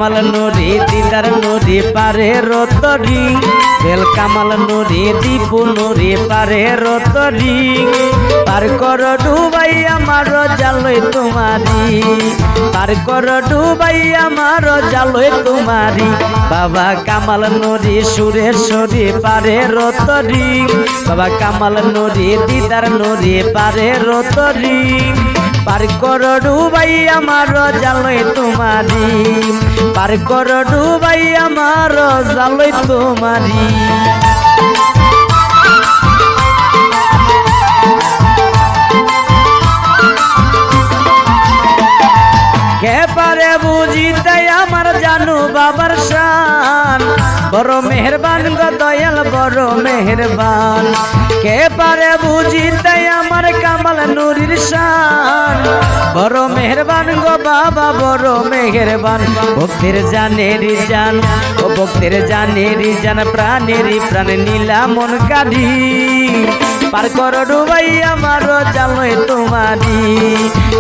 কামাল নুরি দিদার নুরি পারে রতরি বেল কামাল নুরি দীপু নুরি পারে রতরি পার কর ডুবাই আমার জালই তোমারি পার কর ডুবাই আমার জালই তোমারি বাবা কামাল নুরি সুরেশ্বরী পারে রতরি বাবা কামাল নুরি দিদার নুরি পারে রতরি পার কর ডুবাই আমার জালই তোমারি পার কর ডুবাই আমার জালই তোমারি কে পারে বুঝিতে আমার জানু বাবার শান বড় মেহেরবান গো দয়াল বড় মেহেরবান কে পারে বুঝিতে আমার কামাল নুরির শান বড় মেহেরবান গো বাবা বড় মেহেরবান ভক্তের জানেরি জান ও ভক্তের জানেরি জান প্রাণেরই প্রাণ নীলা মন কাঢ়ি পার কর ডুবাই আমার জালই তোমারি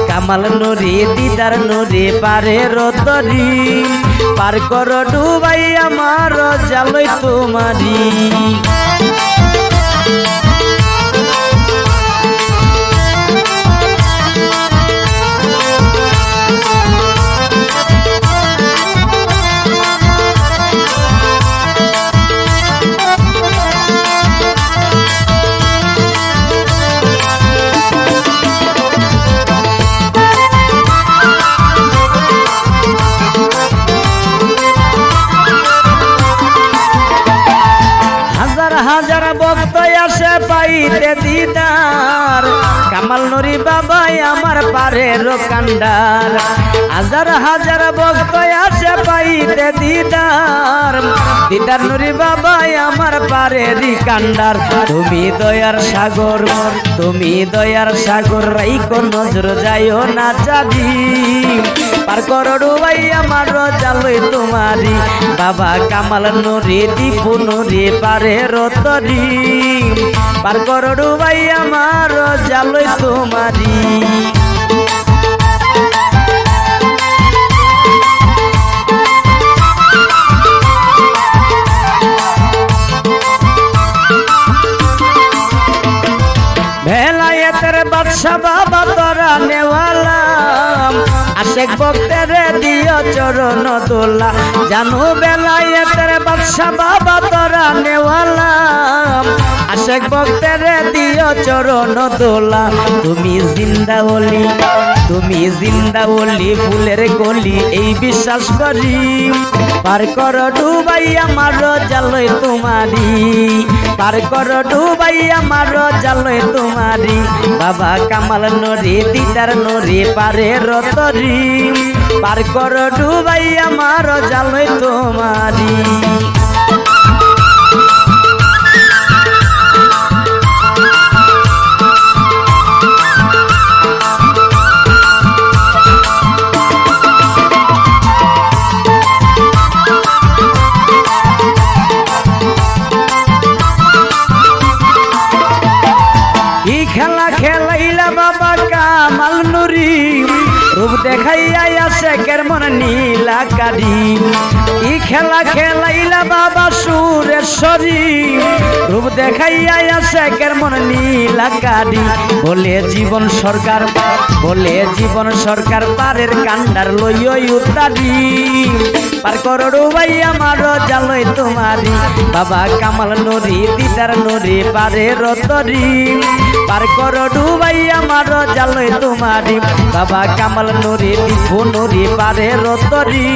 কামাল নুরি দিদার নুরি পারে রতরি পার কর ডুবাই আমার জালই তোমারি হাজার ভক্ত আসে পাইতে দিদার কামাল নুরি বাবাই আমার পারের কান্ডার হাজার হাজার ভক্ত আসে পাইতে দিদার দিদার নুরি বাবাই আমার পারেরই কান্ডার তুমি দয়ার সাগর তুমি দয়ার সাগর রাইকো নজর যাইও না চাঁদি পার কর ডুবাই আমার জালই তোমারি বাবা কামাল নুরি দীপু নুরি পারে রতরি পার কর ডুবাই আমার জালই তোমারি ভেলায়েতের বাদশা বাবা তোরা নেওয়ালা আশেক ভক্তের দিও চরণ দোলা জানু বেলায়েতের বাদশা বাবা তোরা নেওয়ালা আশেক ভক্তের দিও চরণ দোলা তুমি জিন্দা ওলি ফুলের গলি এই বিশ্বাস করি পার কর ডুবাই আমার জালই তোমারি পার কর ডুবাই আমার জালই তোমারি বাবা কামাল নুরি দিদার নুরি পারে রতরি পার কর ডুবাই আমার জালই তোমারি খেলা খেলাইলা বাবা কামাল নুরি রূপ দেখাইয়া আসে কেমন নীলা কারি ই খেলা খেলাইলা বাবা সুরেশ্বরী রূপ দেখাইয়া আসে কেমন নীলা কারি বলে জীবন সরকার পারের কান্ডার লইই উত্তারি পার কর ডুবাই আমার জালই তোমারি বাবা কামাল নুরি দিদার নুরি পারে রতরি পার কর ডুবাই আমার জালই তোমারি বাবা কামাল নুরি দীপু নুরি পারে রতরি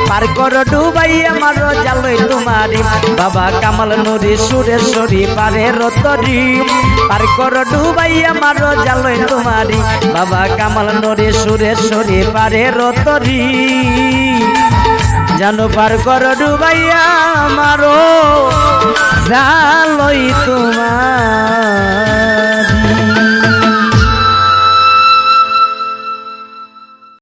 পার কর ডুবাই আমার জালই তোমারি বাবা কামাল নুরি সুরেশ্বরী পারে রতরি পার কর ডুবাই আমার জালই তোমারি বাবা কামাল নুরি সুরেশ্বরী পারে রতরি জানো পার কর ডুবাইয়া আমারো জালই তোমার।